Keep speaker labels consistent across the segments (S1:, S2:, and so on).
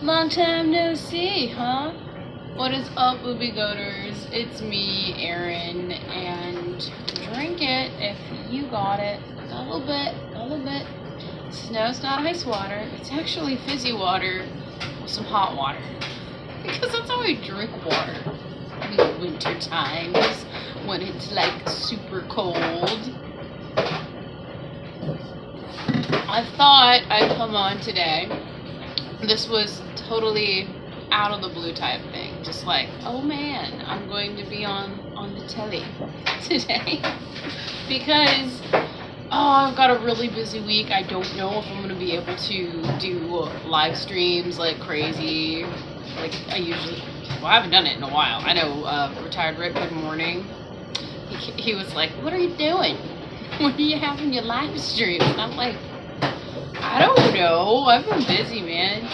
S1: Long time no see, huh? What is up, Boobie Goaters? It's me, Erin, and drink it if you got it. A little bit. No, it's not ice water. It's actually fizzy water with some hot water. Because that's how I drink water in the winter times when it's like super cold. I thought I'd come on today. This was totally out of the blue type thing. Just like, oh man, I'm going to be on the telly today. Because, I've got a really busy week. I don't know if I'm going to be able to do live streams like crazy. Like I usually, I haven't done it in a while. I know, Retired Rick, good morning. He was like, what are you doing? When are you having your live streams? And I'm like, I don't know. I've been busy, man.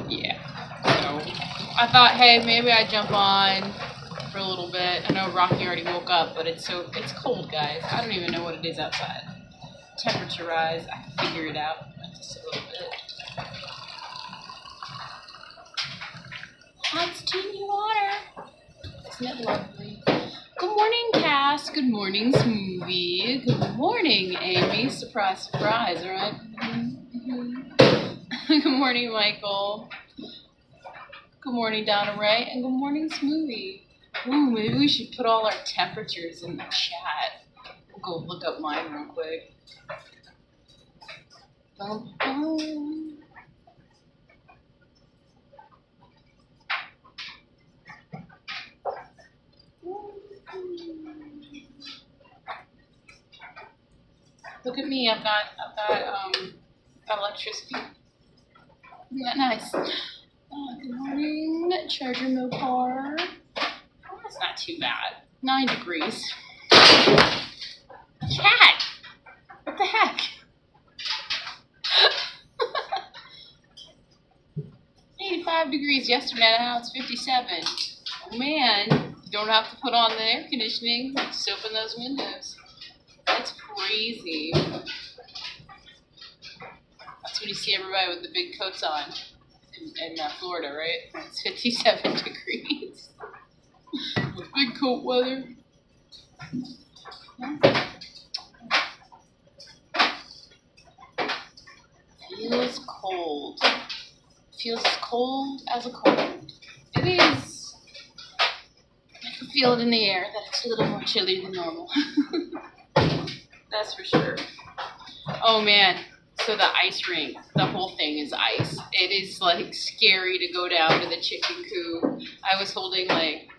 S1: Yeah. So I thought, hey, maybe I'd jump on for a little bit. I know Rocky already woke up, but it's cold, guys. I don't even know what it is outside. Temperature rise, I can figure it out just a little bit. Hot steamy water. Isn't it lovely? Good morning, Cass. Good morning, Smoothie. Good morning, Amy. Surprise, surprise, right? Good morning, Michael. Good morning, Donna Ray. And good morning, Smoothie. Ooh, maybe we should put all our temperatures in the chat. We'll go look up mine real quick. Look at me, I've got electricity. Isn't that nice? Good morning, Charger Mopar. Oh, that's not too bad. 9 degrees. Cat! What the heck? 85 degrees yesterday, now it's 57. Oh man, you don't have to put on the air conditioning, just open those windows. That's crazy. That's when you see everybody with the big coats on in Florida, right? It's 57 degrees. With big coat weather. Feels cold. Feels as cold as a cold. It is. I can feel it in the air that it's a little more chilly than normal. That's for sure. Oh man, so the ice rink, the whole thing is ice. It is like scary to go down to the chicken coop. I was holding like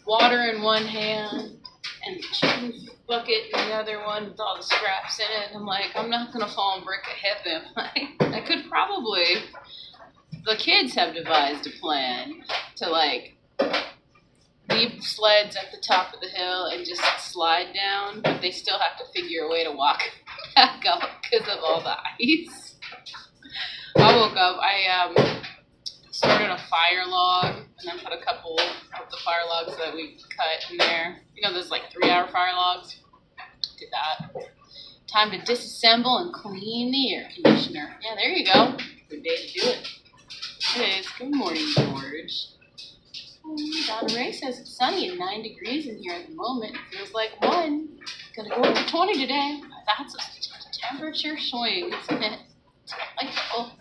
S1: water in one hand and the chicken bucket in the other one with all the scraps in it. And I'm like, I'm not gonna fall and break a hip. I could probably, the kids have devised a plan to like leave the sleds at the top of the hill and just slide down, but they still have to figure a way to walk back up because of all the ice. I woke up, I started a fire log and then put a couple of the fire logs that we cut in there. You know those like 3-hour fire logs? Did that. Time to disassemble and clean the air conditioner. Yeah, there you go. Good day to do it. It is. Good morning, George. Donna Ray says it's sunny and 9 degrees in here at the moment. It feels like 1. Gonna go up to 20 today. That's a temperature swing, isn't it? Delightful.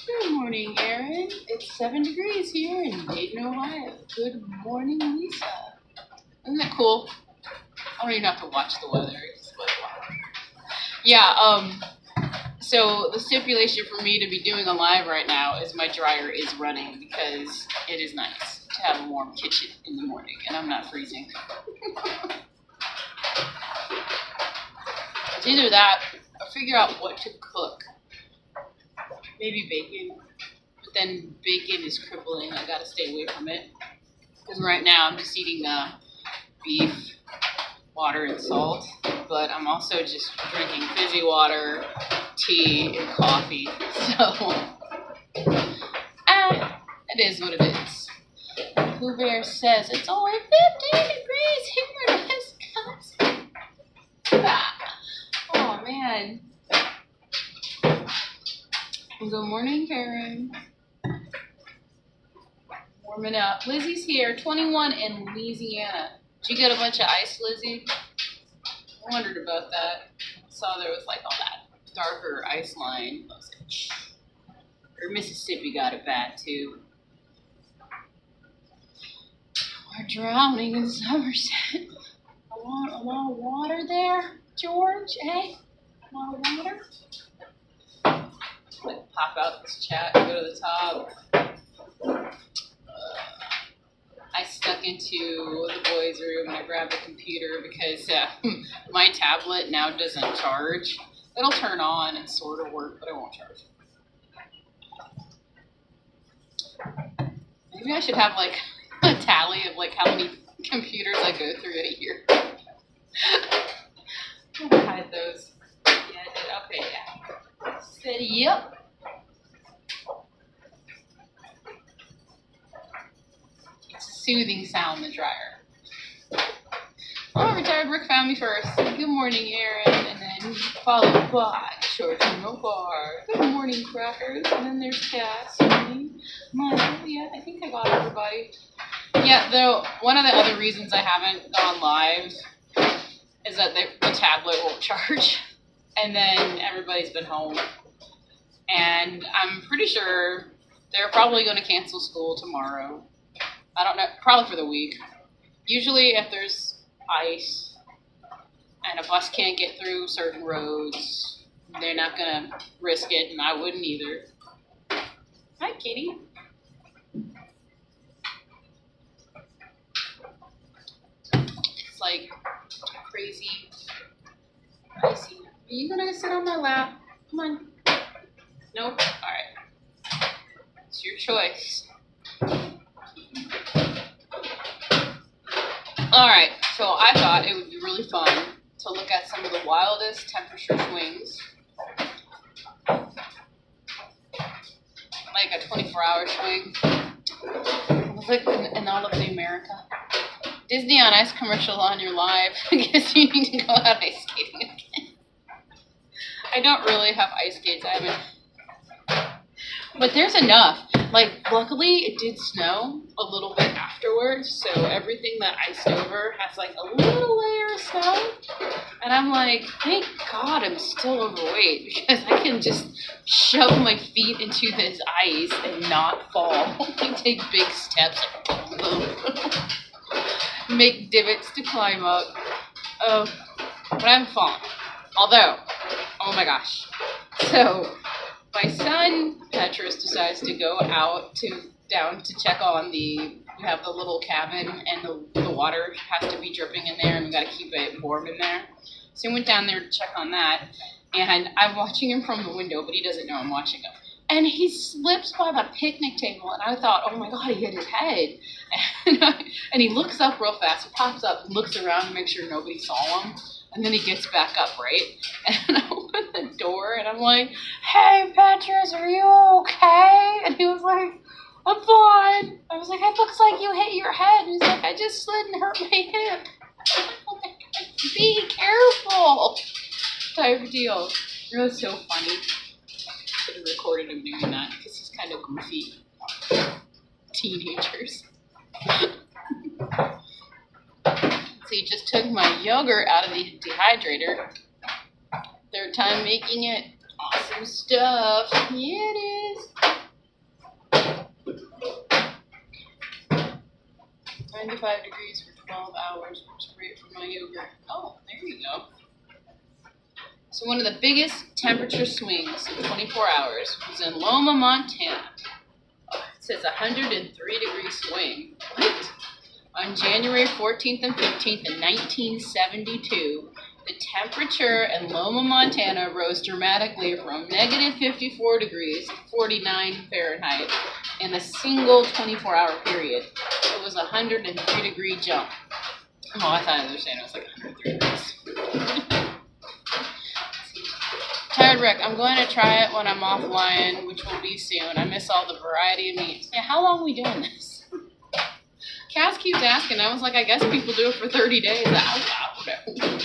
S1: Good morning, Erin. It's 7 degrees here in Dayton, Ohio. Good morning, Lisa. Isn't that cool? I don't even have to watch the weather. It's like, wow. Yeah, so the stipulation for me to be doing a live right now is my dryer is running because it is nice to have a warm kitchen in the morning and I'm not freezing. It's either that or figure out what to cook. Maybe bacon, but then bacon is crippling. I gotta stay away from it because right now I'm just eating beef, water, and salt, but I'm also just drinking fizzy water, tea, and coffee, so it is what it is. Pooh Bear says it's only 15 degrees here in Wisconsin. Oh man. Good morning, Karen. Warming up. Lizzie's here, 21 in Louisiana. Did you get a bunch of ice, Lizzie? I wondered about that. I saw there was like all that darker ice line. I was like, shh. Or Mississippi got it bad too. We're drowning in Somerset. A lot of water there, George, eh? A lot of water? Like pop out this chat, go to the top. I stuck into the boys' room and I grabbed a computer because my tablet now doesn't charge. It'll turn on and sort of work, but it won't charge. Maybe I should have like a tally of like how many computers I go through in a year. I'll hide those. Yeah, okay, yeah. Said yep. It's a soothing sound, the dryer. Oh, retired Rick found me first. Good morning, Aaron. And then followed by Short No Bar. Good morning, Crackers. And then there's Cass. Yeah, I think I got everybody. Yeah, though, one of the other reasons I haven't gone live is that the tablet won't charge. And then everybody's been home. And I'm pretty sure they're probably going to cancel school tomorrow. I don't know, probably for the week. Usually if there's ice and a bus can't get through certain roads, they're not going to risk it, and I wouldn't either. Hi, Kitty. It's like crazy icy. Are you going to sit on my lap? Come on. Nope. All right. It's your choice. All right. So I thought it would be really fun to look at some of the wildest temperature swings. Like a 24-hour swing. It was like in all of the America. Disney on Ice commercial on your live. I guess you need to go out ice skating again. I don't really have ice skates. I haven't. But there's enough. Like, luckily, it did snow a little bit afterwards, so everything that iced over has, like, a little layer of snow. And I'm like, thank God I'm still overweight, because I can just shove my feet into this ice and not fall. Like, take big steps. Make divots to climb up. Oh, but I haven't fallen. Although, oh my gosh. So, my son, Petrus, decides to go out down to check on we have the little cabin, and the water has to be dripping in there, and we got to keep it warm in there. So he went down there to check on that, and I'm watching him from the window, but he doesn't know I'm watching him. And he slips by the picnic table, and I thought, oh my God, he hit his head. And he looks up real fast, he pops up, and looks around to make sure nobody saw him. And then he gets back up, right? And I open the door, and I'm like, hey, Petrus, are you okay? And he was like, I'm fine. I was like, it looks like you hit your head. And he's like, I just slid and hurt my hip. I'm like, oh my God, be careful. Type of deal. It was so funny. I should have recorded him doing that, because he's kind of goofy. Teenagers. So he just took my yogurt out of the dehydrator. Third time making it. Awesome stuff. Yeah, it is. 95 degrees for 12 hours, which is great for my yogurt. Oh, there you go. So one of the biggest temperature swings in 24 hours was in Loma, Montana. Oh, it says 103 degree swing. What? On January 14th and 15th in 1972, the temperature in Loma, Montana rose dramatically from negative 54 degrees to 49 Fahrenheit in a single 24-hour period. It was a 103 degree jump. Oh, I thought they were saying it was like 103 degrees. Tired Rick, I'm going to try it when I'm offline, which will be soon. I miss all the variety of meats. Yeah, how long are we doing this? Cass keeps asking. I was like, I guess people do it for 30 days. I don't know.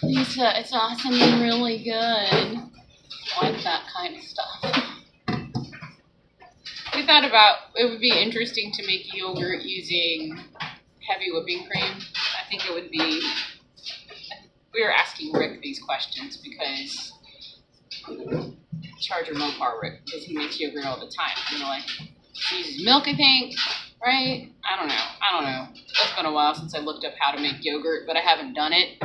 S1: Lisa, it's awesome and really good. I like that kind of stuff. We thought about it would be interesting to make yogurt using heavy whipping cream. I think it would be. We were asking Rick these questions because Charger Mopar Rick, because he makes yogurt all the time. You know, like he uses milk, I think, right? I don't know. It's been a while since I looked up how to make yogurt, but I haven't done it.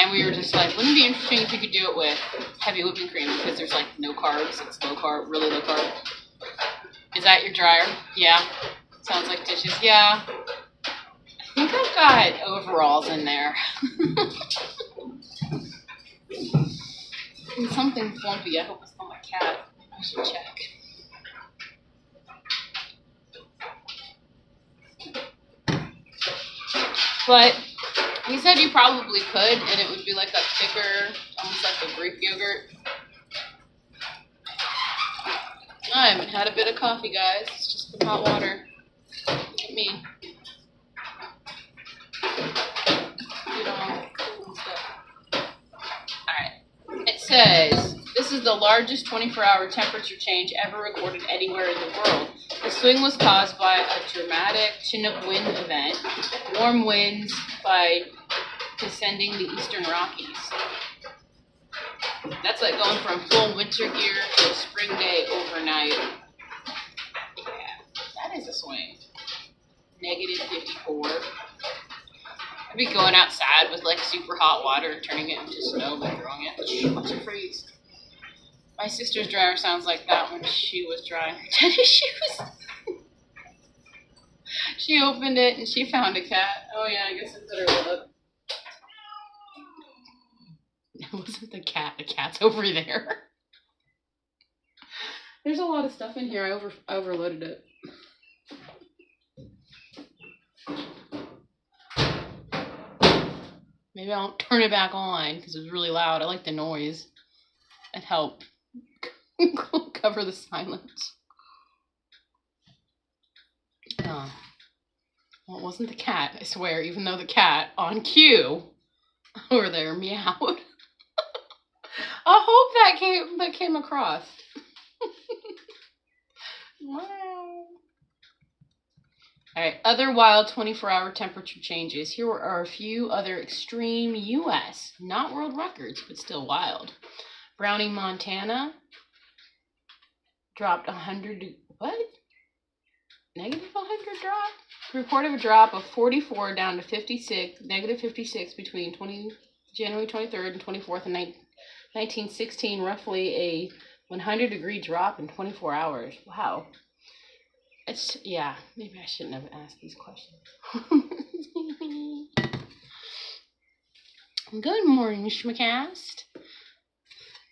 S1: And we were just like, wouldn't it be interesting if you could do it with heavy whipping cream because there's like no carbs. It's low carb, really low carb. Is that your dryer? Yeah. Sounds like dishes. Yeah. I think I've got overalls in there. And something flumpy. I hope it's not my cat. I should check. But he said you probably could, and it would be like a thicker, almost like a Greek yogurt. I haven't had a bit of coffee, guys. It's just been hot water. Look at me. Alright. It says, this is the largest 24-hour temperature change ever recorded anywhere in the world. The swing was caused by a dramatic Chinook wind event, warm winds by descending the eastern Rockies. That's like going from full winter gear to a spring day overnight. Yeah, that is a swing. Negative 54. I'd be going outside with like super hot water and turning it into snow by throwing it. Watch it freeze. My sister's dryer sounds like that when she was drying her tennis shoes. She opened it and she found a cat. Oh yeah, I guess I better look. It wasn't the cat. The cat's over there. There's a lot of stuff in here. I overloaded it. Maybe I won't turn it back on because it was really loud. I like the noise. It helped cover the silence. Oh. Well, it wasn't the cat, I swear, even though the cat on cue over there meowed. I hope that came across. Wow. Alright, other wild 24-hour temperature changes. Here are a few other extreme U.S., not world records, but still wild. Browning, Montana dropped 100. What? Negative 100 drop? Report of a drop of 44 down to 56, negative 56 between January 23rd and 24th and 1916, roughly a 100-degree drop in 24 hours. Wow. Yeah, maybe I shouldn't have asked these questions. Good morning, Schmacast.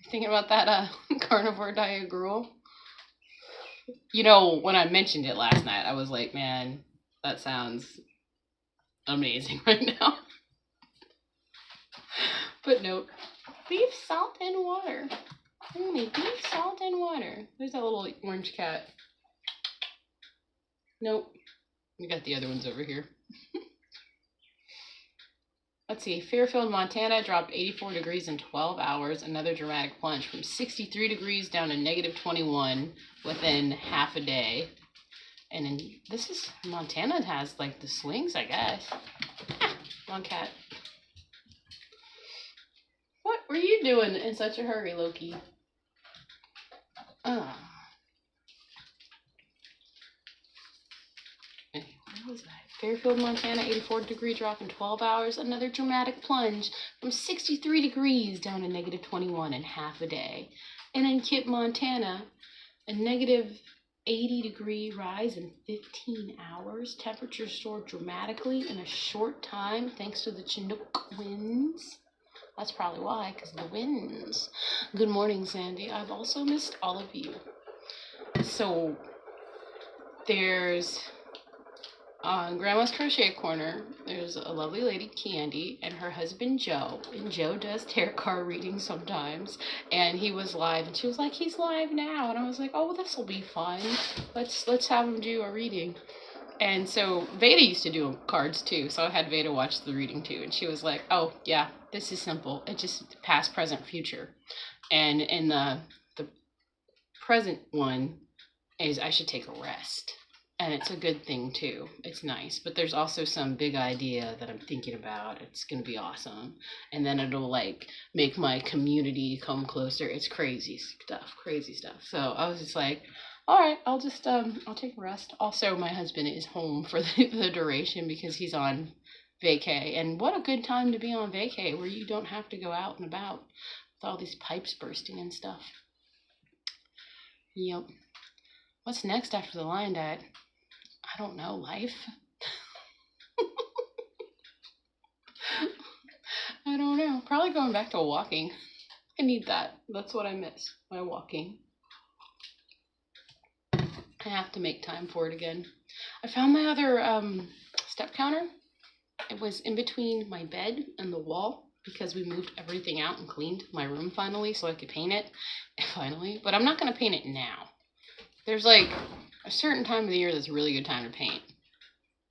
S1: Thinking about that Carnivore Diet Grewell? You know, when I mentioned it last night, I was like, man, that sounds amazing right now. But nope. Beef, salt, and water. Only beef, salt, and water. There's that little orange cat. Nope. We got the other ones over here. Let's see. Fairfield, Montana dropped 84 degrees in 12 hours. Another dramatic plunge from 63 degrees down to negative 21 within half a day. And then this is Montana has like the swings, I guess. Ah, wrong cat. What were you doing in such a hurry, Loki? Oh. Where was I? Fairfield, Montana, 84-degree drop in 12 hours. Another dramatic plunge from 63 degrees down to negative 21 in half a day. And in Kip, Montana, a negative 80-degree rise in 15 hours. Temperature soared dramatically in a short time thanks to the Chinook winds. That's probably why, because of the winds. Good morning, Sandy. I've also missed all of you. So, there's on Grandma's Crochet Corner, there's a lovely lady, Candy, and her husband, Joe. And Joe does tarot card readings sometimes. And he was live, and she was like, he's live now. And I was like, oh, this will be fun. Let's have him do a reading. And so Veda used to do cards too, so I had Veda watch the reading too. And she was like, oh, yeah, This is simple. It's just past, present, future. And in the present one is I should take a rest. And it's a good thing too. It's nice. But there's also some big idea that I'm thinking about. It's going to be awesome. And then it'll like make my community come closer. It's crazy stuff. So I was just like, all right, I'll just, I'll take a rest. Also, my husband is home for the duration because he's on vacay. And what a good time to be on vacay where you don't have to go out and about with all these pipes bursting and stuff. Yep. What's next after the lion diet? I don't know. Life? I don't know. Probably going back to walking. I need that. That's what I miss. My walking. I have to make time for it again. I found my other step counter. It was in between my bed and the wall because we moved everything out and cleaned my room finally so I could paint it. Finally. But I'm not going to paint it now. There's like a certain time of the year that's a really good time to paint.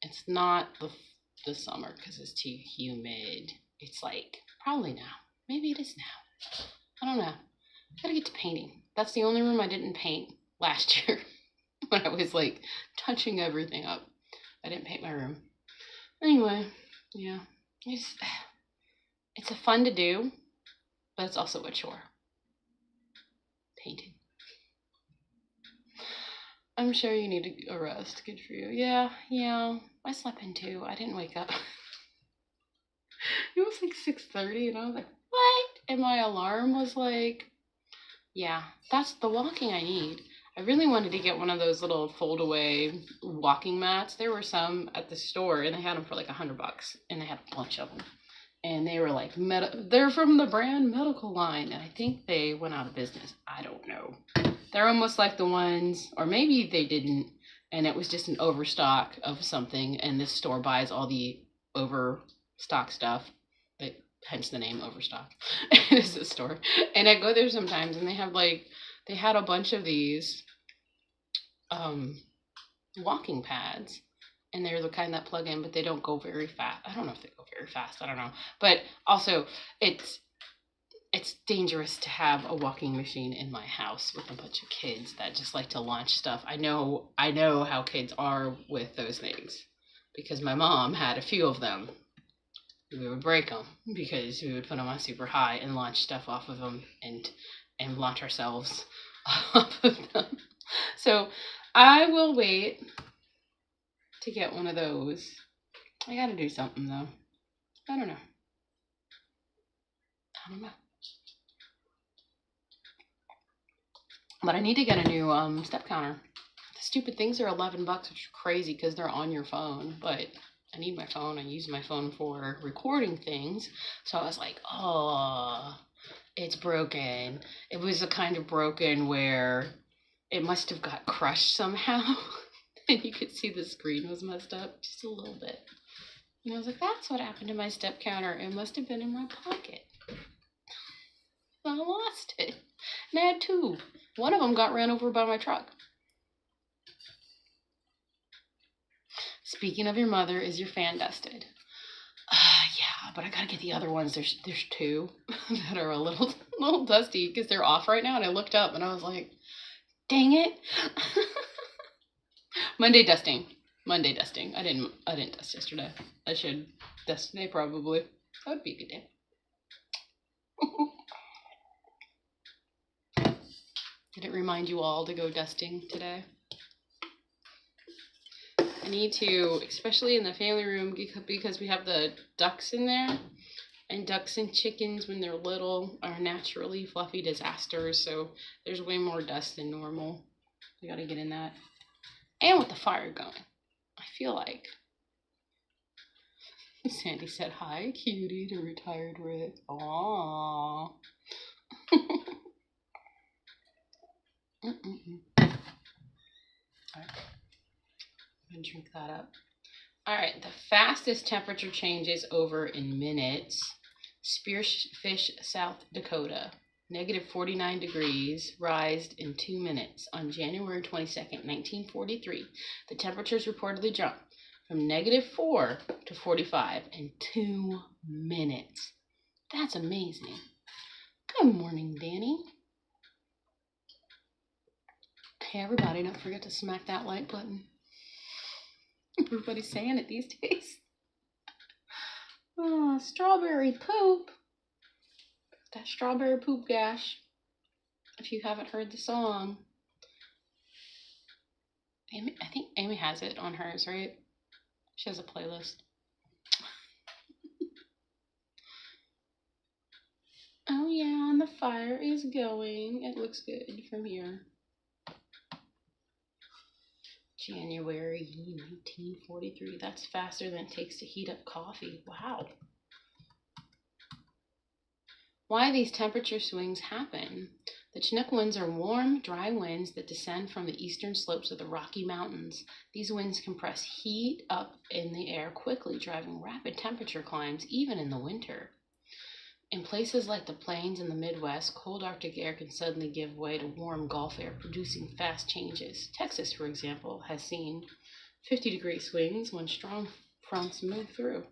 S1: It's not the summer because it's too humid. It's like probably now. Maybe it is now. I don't know. I gotta get to painting. That's the only room I didn't paint last year when I was like touching everything up. I didn't paint my room. Anyway, yeah. It's a fun to do, but it's also a chore. Painting. I'm sure you need a rest. Good for you. Yeah. I slept in too. I didn't wake up. It was like 6:30 and I was like, what? And my alarm was like, yeah, that's the walking I need. I really wanted to get one of those little fold away walking mats. There were some at the store and they had them for like $100 and they had a bunch of them. And they were like, they're from the brand Medical line. And I think they went out of business. I don't know. They're almost like the ones, or maybe they didn't, and it was just an overstock of something, and this store buys all the overstock stuff, hence the name Overstock. It is a store. And I go there sometimes, and they had a bunch of these walking pads, and they're the kind that plug in, but they don't go very fast. I don't know if they go very fast. I don't know. But also, it's dangerous to have a walking machine in my house with a bunch of kids that just like to launch stuff. I know how kids are with those things because my mom had a few of them. We would break them because we would put them on super high and launch stuff off of them and launch ourselves off of them. So I will wait to get one of those. I gotta do something though. I don't know. But I need to get a new step counter. The stupid things are $11, which is crazy because they're on your phone. But I need my phone. I use my phone for recording things. So I was like, oh, it's broken. It was the kind of broken where it must have got crushed somehow. And you could see the screen was messed up just a little bit. And I was like, that's what happened to my step counter. It must have been in my pocket. I lost it. And I had two. One of them got ran over by my truck. Speaking of your mother, is your fan dusted? Yeah, but I gotta get the other ones. There's two that are a little dusty because they're off right now. And I looked up and I was like, dang it. Monday dusting. I didn't dust yesterday. I should dust today probably. That would be a good day. Did it remind you all to go dusting today? I need to, especially in the family room, because we have the ducks in there. And ducks and chickens, when they're little, are naturally fluffy disasters. So there's way more dust than normal. We gotta get in that. And with the fire going, I feel like. Sandy said, hi, cutie, to retired Rick. Aww. All right. I'm gonna drink that up. All right, the fastest temperature changes over in minutes. Spearfish, South Dakota, -49 degrees, rised in 2 minutes. On January 22nd, 1943, the temperatures reportedly jumped from -4 to 45 in 2 minutes. That's amazing. Good morning, Danny. Hey, everybody, don't forget to smack that like button. Everybody's saying it these days. Oh, strawberry poop. That strawberry poop gash. If you haven't heard the song. Amy, I think Amy has it on hers, right? She has a playlist. Oh yeah, and the fire is going. It looks good from here. January 1943. That's faster than it takes to heat up coffee. Wow. Why these temperature swings happen? The Chinook winds are warm, dry winds that descend from the eastern slopes of the Rocky Mountains. These winds compress heat up in the air quickly, driving rapid temperature climbs even in the winter. In places like the plains and the Midwest, cold Arctic air can suddenly give way to warm Gulf air, producing fast changes. Texas, for example, has seen 50-degree swings when strong fronts move through.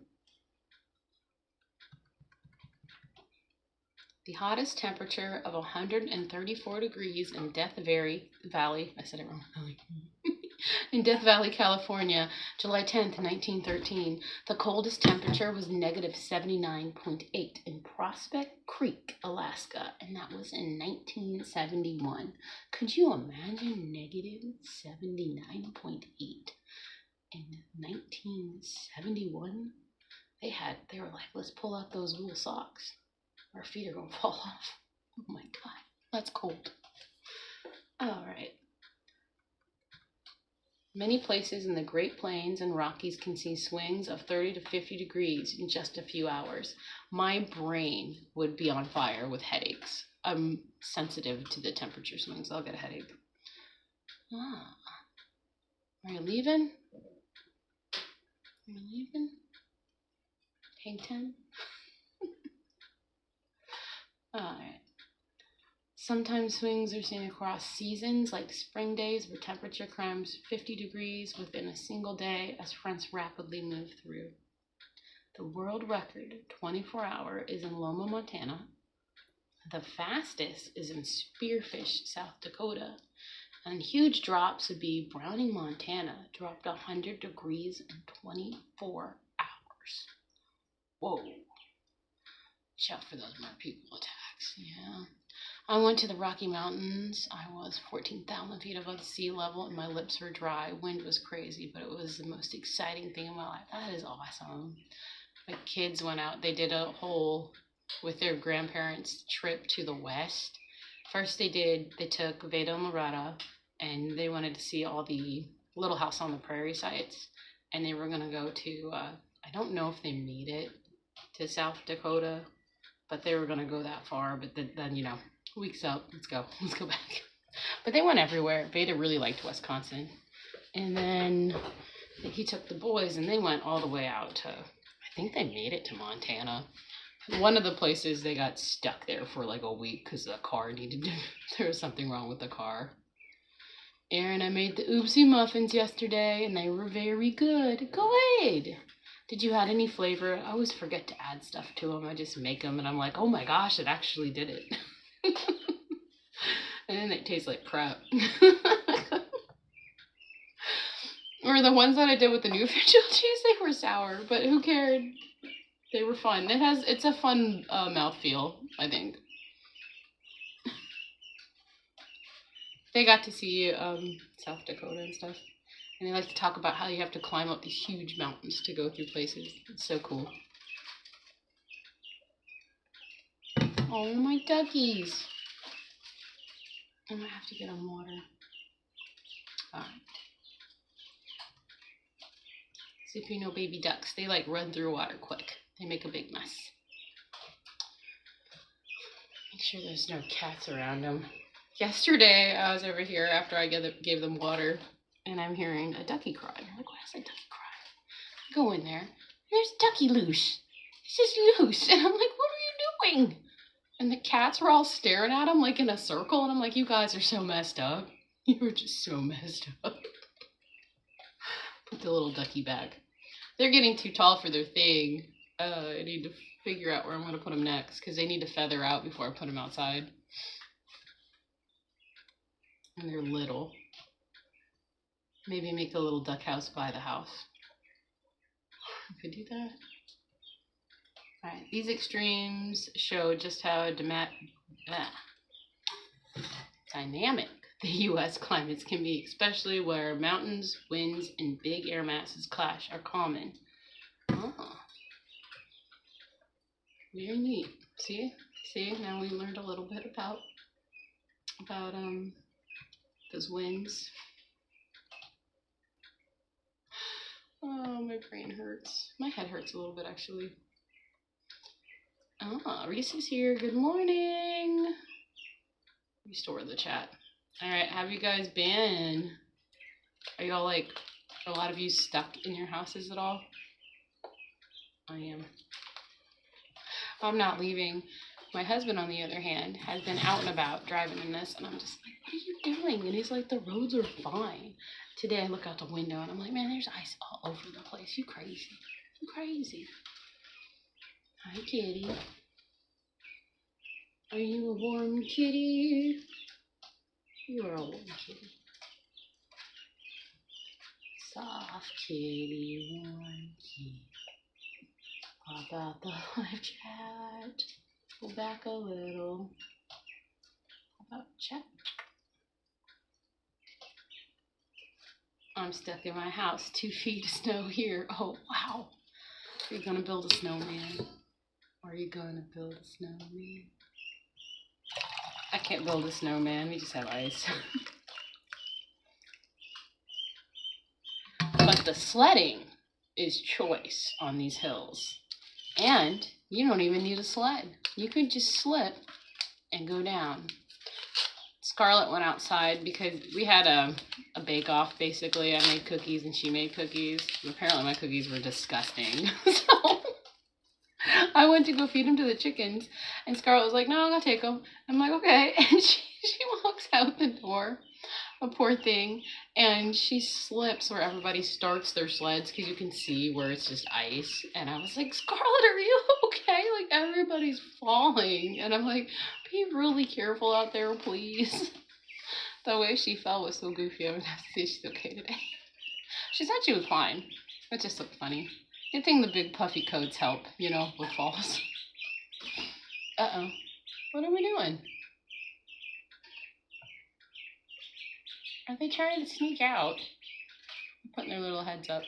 S1: The hottest temperature of 134 degrees in Death Valley, I said it wrong, in Death Valley, California, July 10th, 1913. The coldest temperature was negative 79.8 in Prospect Creek, Alaska, and that was in 1971. Could you imagine negative 79.8 in 1971? They were like, let's pull out those wool socks. Our feet are going to fall off. Oh my God, that's cold. All right. Many places in the Great Plains and Rockies can see swings of 30 to 50 degrees in just a few hours. My brain would be on fire with headaches. I'm sensitive to the temperature swings. I'll get a headache. Ah. Are you leaving? Are you leaving? Hang 10? Alright. Sometimes swings are seen across seasons, like spring days where temperature climbs 50 degrees within a single day as fronts rapidly move through. The world record 24-hour is in Loma, Montana. The fastest is in Spearfish, South Dakota. And huge drops would be Browning, Montana, dropped 100 degrees in 24 hours. Whoa. Watch out for those marsupial attacks. Yeah. I went to the Rocky Mountains. I was 14,000 feet above sea level and my lips were dry. Wind was crazy, but it was the most exciting thing in my life. That is awesome. My kids went out. They did a whole, with their grandparents, trip to the west. First they took Veda and Loretta, and they wanted to see all the Little House on the Prairie sites. And they were going to go to, I don't know if they made it to South Dakota, but they were going to go that far. But then, you know, week's up. Let's go back. But they went everywhere. Veda really liked Wisconsin. And then he took the boys, and they went all the way out to, I think they made it to Montana. One of the places they got stuck there for like a week because the car there was something wrong with the car. Aaron, I made the oopsie muffins yesterday and they were very good. Go ahead. Did you add any flavor? I always forget to add stuff to them. I just make them and I'm like, oh my gosh, it actually did it. And then they taste like crap. Or the ones that I did with the new official cheese, they were sour, but who cared? They were fun. It's a fun mouthfeel, I think. They got to see South Dakota and stuff. And they like to talk about how you have to climb up these huge mountains to go through places. It's so cool. Oh, my duckies. I'm going to have to get them water. Alright. So if you know baby ducks, they like run through water quick. They make a big mess. Make sure there's no cats around them. Yesterday, I was over here after I gave them water, and I'm hearing a ducky cry. I'm like, why is that ducky cry? I go in there, and there's Ducky Loose. It's just loose. And I'm like, what are you doing? And the cats were all staring at him like in a circle, and I'm like, you guys are so messed up. You were just so messed up. Put the little ducky back. They're getting too tall for their thing. I need to figure out where I'm going to put them next because they need to feather out before I put them outside. And they're little. Maybe make a little duck house by the house. I could do that. Alright, these extremes show just how dynamic the U.S. climates can be, especially where mountains, winds, and big air masses clash are common. Oh. Very neat. See, now we learned a little bit about those winds. Oh, my brain hurts. My head hurts a little bit, actually. Ah, Reese is here. Good morning. Restore the chat. Alright, how have you guys been? Are y'all like, a lot of you stuck in your houses at all? I am. I'm not leaving. My husband, on the other hand, has been out and about driving in this, and I'm just like, what are you doing? And he's like, the roads are fine. Today I look out the window, and I'm like, man, there's ice all over the place. You crazy. You crazy. Hi, kitty. Are you a warm kitty? You are a warm kitty. Soft kitty, warm kitty. Pop out the live chat. Go back a little. Pop out chat. I'm stuck in my house. 2 feet of snow here. Oh, wow. Are you gonna build a snowman? Are you gonna build a snowman? I can't build a snowman. We just have ice. But the sledding is choice on these hills. And you don't even need a sled. You could just slip and go down. Scarlett went outside because we had a bake-off, basically. I made cookies and she made cookies. Apparently my cookies were disgusting. So I went to go feed them to the chickens, and Scarlett was like, no, I'm going to take them. I'm like, okay. And she walks out the door, a poor thing, and she slips where everybody starts their sleds because you can see where it's just ice. And I was like, Scarlett, are you okay? Like, everybody's falling. And I'm like, be really careful out there, please. The way she fell was so goofy. I would have to say she's okay today. She said she was fine. It just looked funny. Good thing the big puffy coats help, you know, with falls. Uh-oh. What are we doing? Are they trying to sneak out? Putting their little heads up.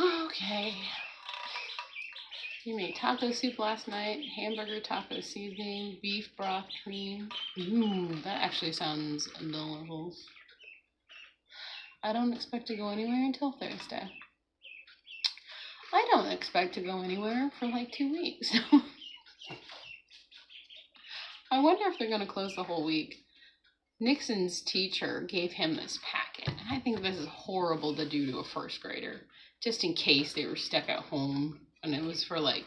S1: Okay. You made taco soup last night, hamburger taco seasoning, beef broth cream. That actually sounds delicious. I don't expect to go anywhere until Thursday. I don't expect to go anywhere for like 2 weeks. I wonder if they're going to close the whole week. Nixon's teacher gave him this packet, and I think this is horrible to do to a first grader, just in case they were stuck at home, and it was for like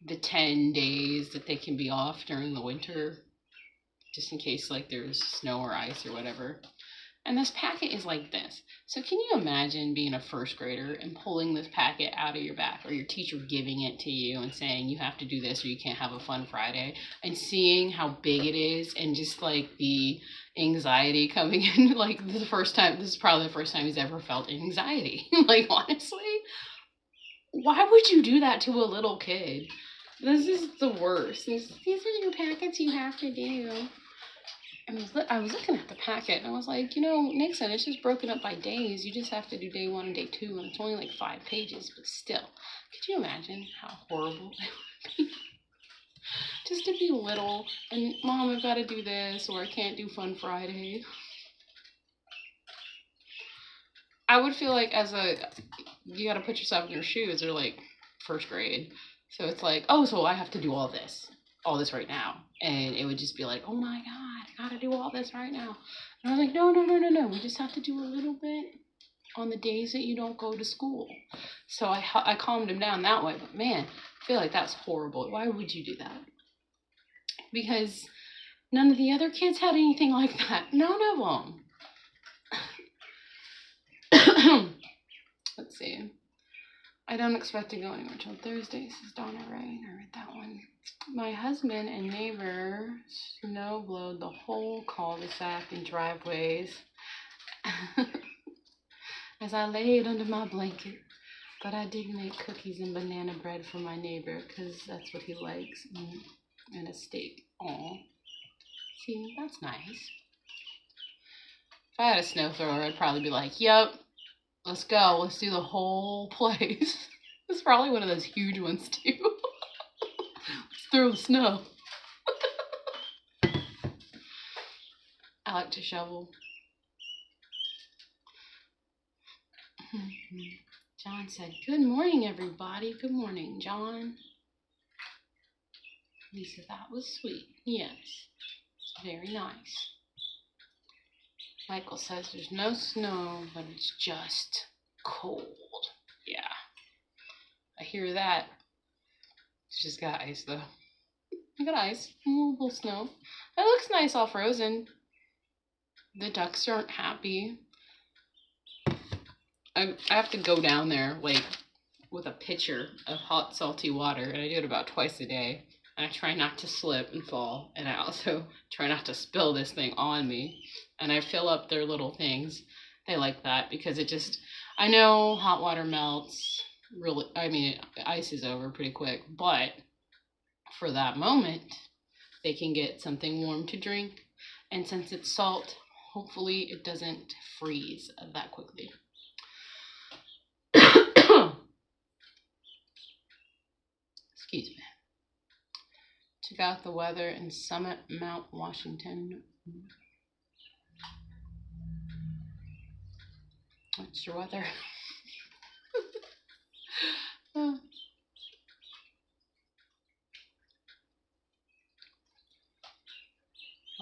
S1: the 10 days that they can be off during the winter, just in case like there's snow or ice or whatever. And this packet is like this. So can you imagine being a first grader and pulling this packet out of your back, or your teacher giving it to you and saying you have to do this or you can't have a fun Friday, and seeing how big it is and just like the anxiety coming in, like the first time, this is probably the first time he's ever felt anxiety. Like, honestly, why would you do that to a little kid? This is the worst. These are your packets you have to do. I was looking at the packet, and I was like, you know, Nixon, it's just broken up by days. You just have to do day 1 and day 2, and it's only like 5 pages, but still. Could you imagine how horrible it would be? Just to be little, and Mom, I've got to do this, or I can't do Fun Friday. I would feel like you got to put yourself in your shoes, or like first grade. So it's like, oh, so I have to do all this right now. And it would just be like, oh my God, I gotta do all this right now. And I was like, no. We just have to do a little bit on the days that you don't go to school. So I calmed him down that way. But man, I feel like that's horrible. Why would you do that? Because none of the other kids had anything like that. None of them. Let's see. I don't expect to go anywhere until Thursday, says Donna, right? I read that one. My husband and neighbor snow blowed the whole cul-de-sac and driveways as I laid under my blanket. But I did make cookies and banana bread for my neighbor because that's what he likes, and a steak. Aw. See, that's nice. If I had a snow thrower, I'd probably be like, yep, let's go. Let's do the whole place. It's probably one of those huge ones, too. Let's throw the snow. I like to shovel. John said, good morning, everybody. Good morning, John. Lisa, that was sweet. Yes, very nice. Michael says there's no snow, but it's just cold. Yeah, I hear that. It's just got ice, though. I got ice, a little snow. It looks nice all frozen. The ducks aren't happy. I have to go down there, like, with a pitcher of hot, salty water, and I do it about twice a day. And I try not to slip and fall, and I also try not to spill this thing on me. And I fill up their little things. They like that because it just, I know hot water melts, really, I mean, ice is over pretty quick, but for that moment, they can get something warm to drink. And since it's salt, hopefully it doesn't freeze that quickly. Excuse me. Check out the weather in Summit Mount Washington. What's your weather? What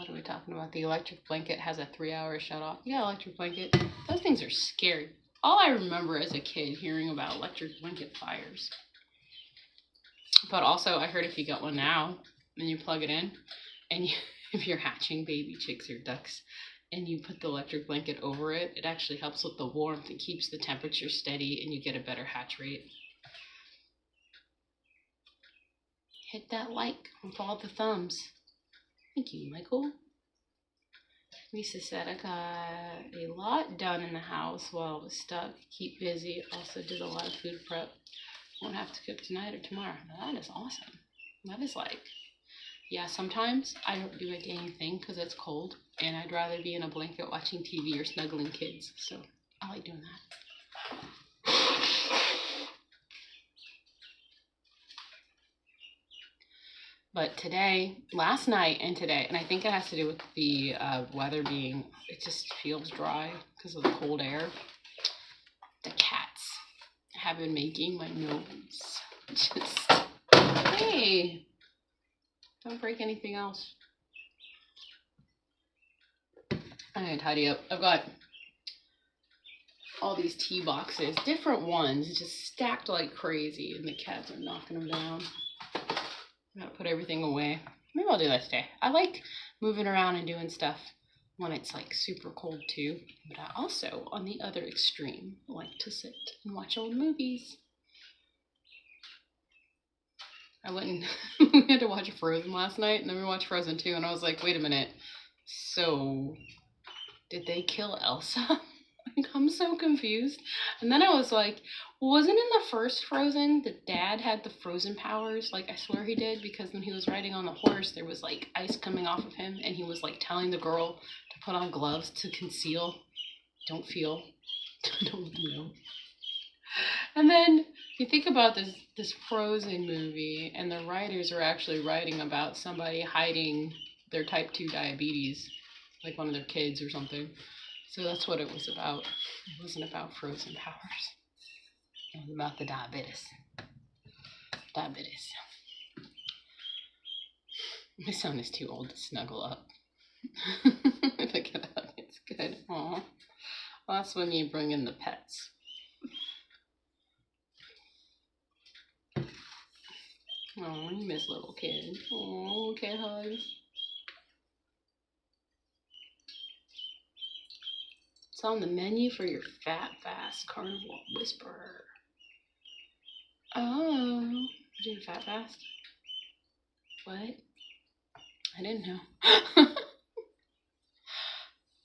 S1: are we talking about? The electric blanket has a 3-hour shut off. Yeah, electric blanket. Those things are scary. All I remember as a kid hearing about electric blanket fires. But also, I heard if you get one now, and you plug it in, and if you're hatching baby chicks or ducks, and you put the electric blanket over it, it actually helps with the warmth and keeps the temperature steady, and you get a better hatch rate. Hit that like with all the thumbs. Thank you, Michael. Lisa said, I got a lot done in the house while I was stuck. Keep busy. Also did a lot of food prep. Won't have to cook tonight or tomorrow. Now, that is awesome. That is like, yeah, sometimes I don't do a dang thing because it's cold, and I'd rather be in a blanket watching TV or snuggling kids. So I like doing that. But today, last night and today, and I think it has to do with the weather being, it just feels dry because of the cold air. The cats have been making my nose just, hey, don't break anything else. I'm going to tidy up. I've got all these tea boxes, different ones, just stacked like crazy, and the cats are knocking them down. I gotta put everything away. Maybe I'll do that today. I like moving around and doing stuff when it's like super cold too. But I also, on the other extreme, like to sit and watch old movies. I went and we had to watch Frozen last night, and then we watched Frozen 2, and I was like, wait a minute. So, did they kill Elsa? Like, I'm so confused. And then I was like, wasn't in the first Frozen the dad had the frozen powers? Like, I swear he did, because when he was riding on the horse, there was like ice coming off of him, and he was like telling the girl to put on gloves to conceal. Don't feel. Don't know. And then you think about this Frozen movie, and the writers are actually writing about somebody hiding their type 2 diabetes, like one of their kids or something. So that's what it was about. It wasn't about frozen powers. It was about the diabetes. Diabetes. My son is too old to snuggle up. If I get up, it's good. Aw. Well, that's when you bring in the pets. Oh, you miss little kid. Oh, kid hugs. It's on the menu for your fat, fast carnivore whisperer. Oh, you did fat fast? What? I didn't know.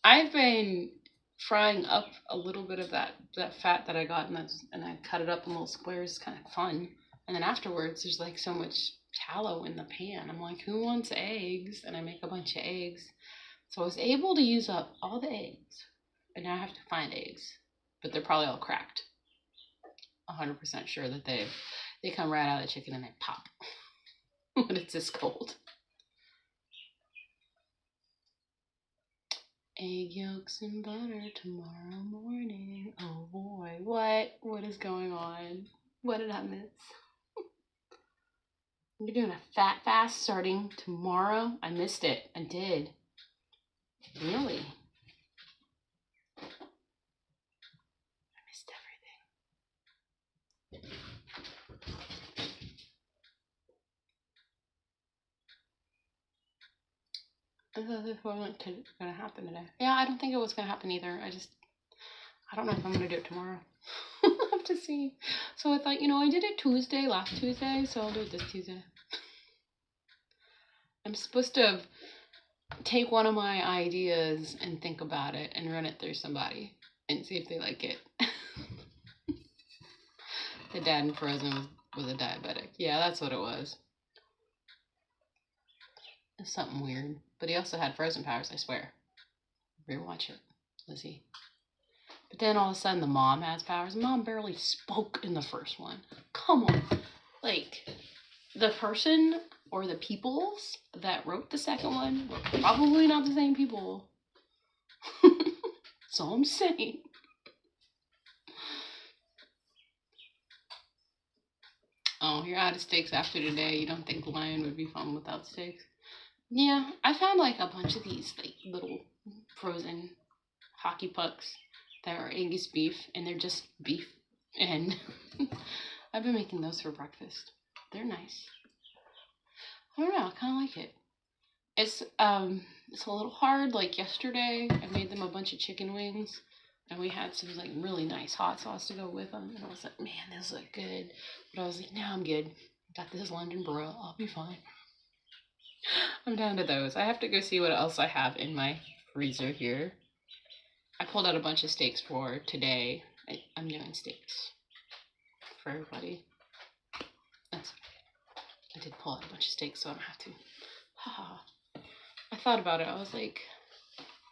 S1: I've been frying up a little bit of that fat that I got, and I cut it up in little squares. It's kind of fun. And then afterwards, there's like so much tallow in the pan. I'm like, who wants eggs? And I make a bunch of eggs. So I was able to use up all the eggs. And now I have to find eggs. But they're probably all cracked. 100% sure that they come right out of the chicken and they pop when it's this cold. Egg yolks and butter tomorrow morning. Oh boy, what is going on? What did I miss? You're doing a fat fast starting tomorrow? I missed it. I did. Really? I missed everything. I thought this wasn't going to happen today. Yeah, I don't think it was going to happen either. I don't know if I'm going to do it tomorrow. I'll have to see. So I thought, I did it last Tuesday, so I'll do it this Tuesday. I'm supposed to take one of my ideas and think about it and run it through somebody and see if they like it. The dad in Frozen was a diabetic. Yeah, that's what it was. It's something weird. But he also had frozen powers, I swear. Rewatch it, Lizzie. But then all of a sudden the mom has powers. Mom barely spoke in the first one. Come on. Like, the person or the peoples that wrote the second one were probably not the same people. That's all I'm saying. Oh, you're out of steaks after today. You don't think lion would be fun without steaks? Yeah, I found like a bunch of these like little frozen hockey pucks that are Angus beef, and they're just beef. And I've been making those for breakfast. They're nice. I don't know, I kind of like it. It's a little hard. Like yesterday, I made them a bunch of chicken wings, and we had some like really nice hot sauce to go with them. And I was like, man, those look good. But I was like, no, I'm good. Got this London broil. I'll be fine. I'm down to those. I have to go see what else I have in my freezer here. I pulled out a bunch of steaks for today. I'm doing steaks for everybody. That's okay. I did pull out a bunch of steaks, so I don't have to. Haha. I thought about it. I was like,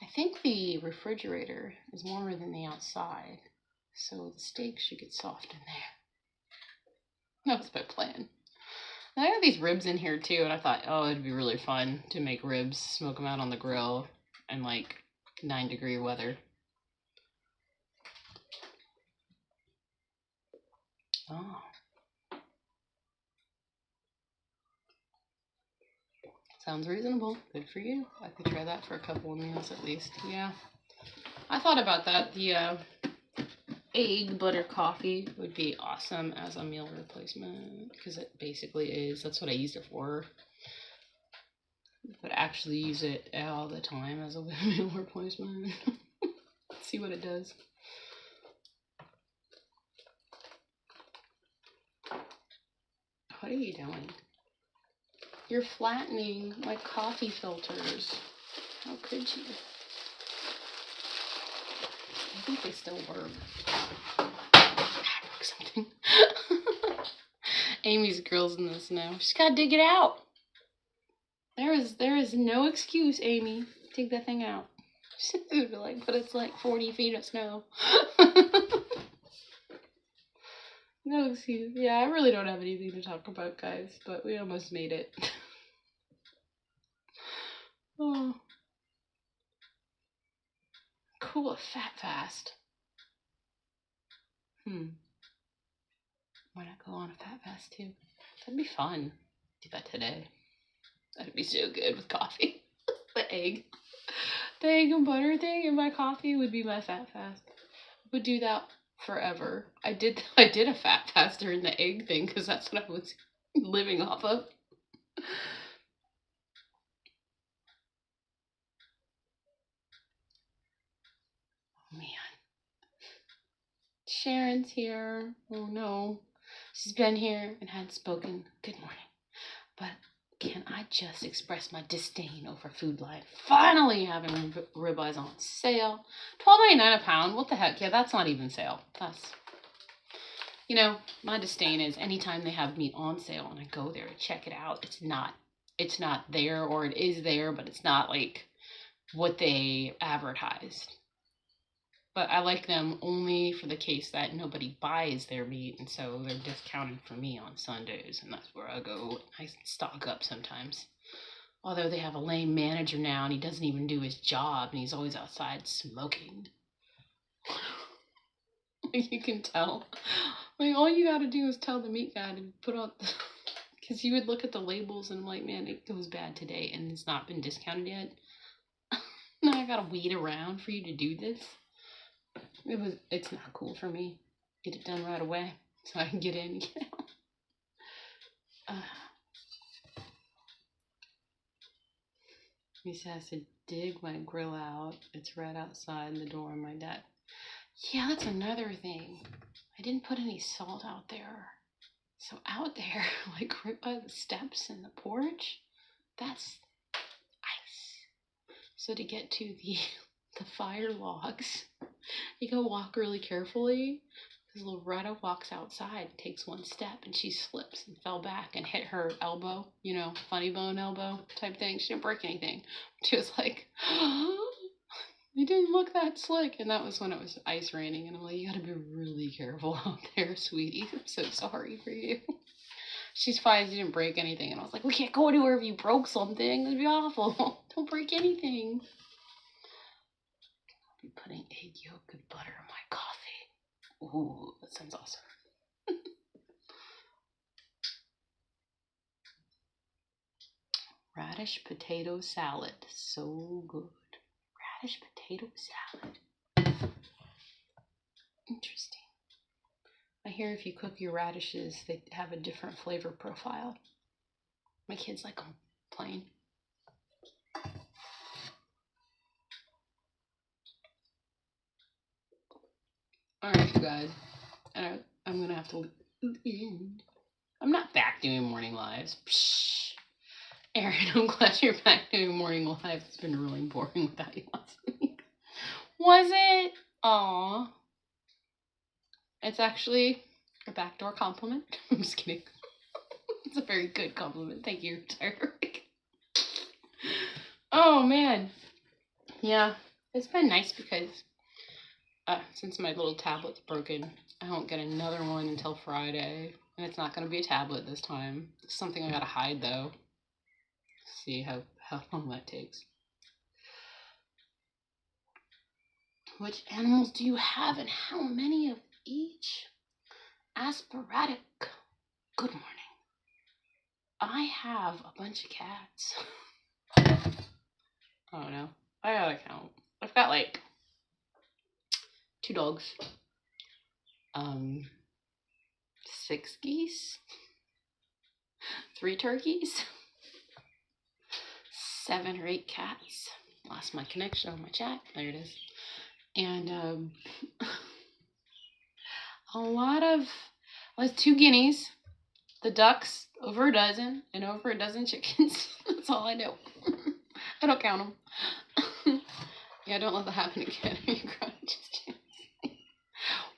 S1: I think the refrigerator is warmer than the outside, so the steaks should get soft in there. That was my plan. And I have these ribs in here too, and I thought, oh, it'd be really fun to make ribs, smoke them out on the grill in like 9-degree weather. Oh. Sounds reasonable. Good for you. I could try that for a couple of meals at least. Yeah. I thought about that. The egg butter coffee would be awesome as a meal replacement, because it basically is. That's what I used it for. But actually use it all the time as a meal replacement. See what it does. What are you doing? You're flattening my coffee filters. How could you? I think they still work. I broke something. Amy's grills in the snow. She's gotta dig it out. There is no excuse, Amy. Take that thing out. She'd be like, but it's like 40 feet of snow. No excuse. Yeah, I really don't have anything to talk about, guys, but we almost made it. Oh. Cool, fat fast. Why not go on a fat fast too? That'd be fun. Do that today. That'd be so good with coffee. The egg and butter thing in my coffee would be my fat fast. I would do that forever. I did a fat fast during the egg thing because that's what I was living off of. Oh man. Sharon's here. Oh no. She's been here and had spoken. Good morning. But can I just express my disdain over Food Lion finally having ribeyes on sale? $12.99 a pound. What the heck? Yeah, that's not even sale. That's, you know, my disdain is anytime they have meat on sale and I go there to check it out, it's not there, or it is there, but it's not like what they advertised. But I like them only for the case that nobody buys their meat, and so they're discounted for me on Sundays, and that's where I go. I stock up sometimes. Although they have a lame manager now, and he doesn't even do his job, and he's always outside smoking. You can tell. Like, all you gotta do is tell the meat guy to put on... Because you would look at the labels, and I'm like, man, it goes bad today, and it's not been discounted yet. Now I gotta wait around for you to do this. It's not cool for me. Get it done right away so I can get in and get out. He has to dig my grill out. It's right outside the door on my deck. Yeah, that's another thing. I didn't put any salt out there. So out there, like right by the steps and the porch, that's ice. So to get to the fire logs, you gotta walk really carefully, because Loretta walks outside, takes one step, and she slips and fell back and hit her elbow, you know, funny bone elbow type thing. She didn't break anything. She was like, you didn't look that slick. And that was when it was ice raining, and I'm like, you gotta be really careful out there, sweetie. I'm so sorry for you. She's fine, she didn't break anything. And I was like, we can't go anywhere if you broke something. It'd be awful. Don't break anything. Be putting egg yolk and butter in my coffee. Ooh, that sounds awesome. Radish potato salad. So good. Radish potato salad. Interesting. I hear if you cook your radishes, they have a different flavor profile. My kids like them plain. Alright, you guys. I'm going to have to end. I'm not back doing morning lives. Psh. Erin, I'm glad you're back doing morning lives. It's been really boring without you last week. Was it? Aww. It's actually a backdoor compliment. I'm just kidding. It's a very good compliment. Thank you, Terri. Oh, man. Yeah, it's been nice because since my little tablet's broken, I won't get another one until Friday. And it's not going to be a tablet this time. It's something I gotta hide, though. See how long that takes. Which animals do you have and how many of each? Asparatic. Good morning. I have a bunch of cats. I don't know. I gotta count. I've got like 2 dogs, 6 geese, 3 turkeys, 7 or 8 cats. Lost my connection on my chat. There it is. And a lot of, 2 guineas, the ducks, over a dozen, and over a dozen chickens. That's all I know. I don't count them. Yeah, don't let that happen again.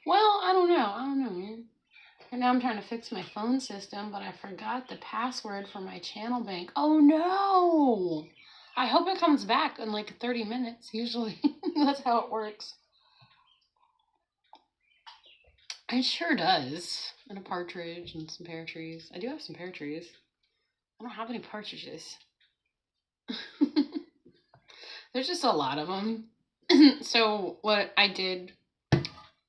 S1: Well, I don't know, man. And now I'm trying to fix my phone system, but I forgot the password for my channel bank. Oh no! I hope it comes back in like 30 minutes, usually. That's how it works. It sure does. And a partridge and some pear trees. I do have some pear trees. I don't have any partridges. There's just a lot of them. So what I did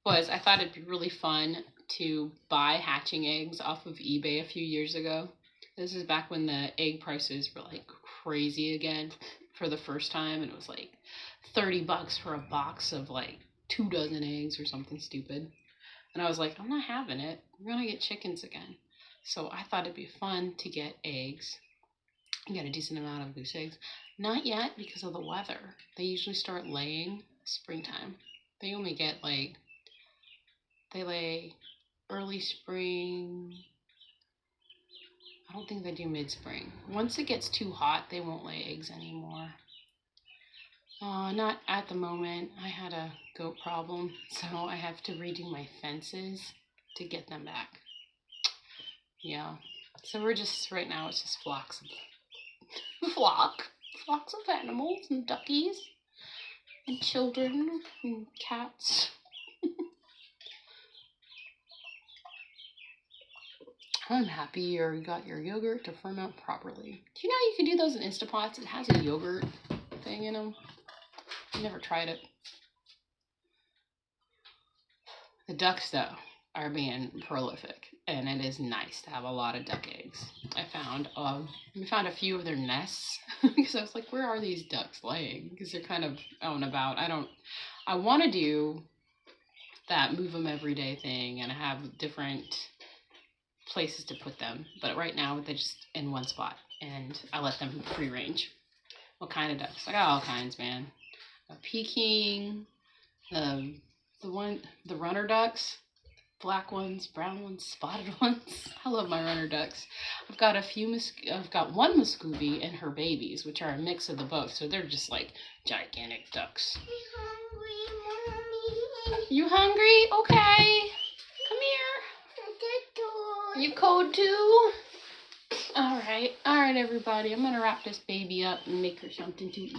S1: was I thought it'd be really fun to buy hatching eggs off of eBay a few years ago. This is back when the egg prices were like crazy again for the first time, and it was like $30 for a box of like 2 dozen eggs or something stupid. And I was like, I'm not having it. We're gonna get chickens again. So I thought it'd be fun to get eggs. I got a decent amount of goose eggs. Not yet because of the weather. They usually start laying springtime. They only get like, they lay early spring. I don't think they do mid-spring. Once it gets too hot, they won't lay eggs anymore. Not at the moment. I had a goat problem, so I have to redo my fences to get them back. Yeah. So we're just, right now it's just flocks of animals and duckies and children and cats. I'm happy you got your yogurt to ferment properly. Do you know you can do those in Instapots? It has a yogurt thing in them. I never tried it. The ducks, though, are being prolific, and it is nice to have a lot of duck eggs. I found a few of their nests because I was like, where are these ducks laying? Because they're kind of out and about. I want to do that move them every day thing and have different places to put them, but right now they're just in one spot, and I let them free range. What kind of ducks? I got all kinds, man. A Peking, the runner ducks, black ones, brown ones, spotted ones. I love my runner ducks. I've got one Muscovy and her babies, which are a mix of the both, so they're just like gigantic ducks.
S2: I'm hungry, Mommy.
S1: You hungry? Okay. Come here. You cold too? Alright, everybody. I'm gonna wrap this baby up and make her something to eat.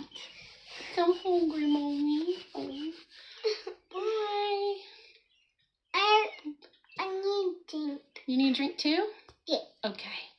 S1: I'm hungry, Mommy. Oh. Bye.
S2: I need drink.
S1: You need a drink too?
S2: Yeah.
S1: Okay.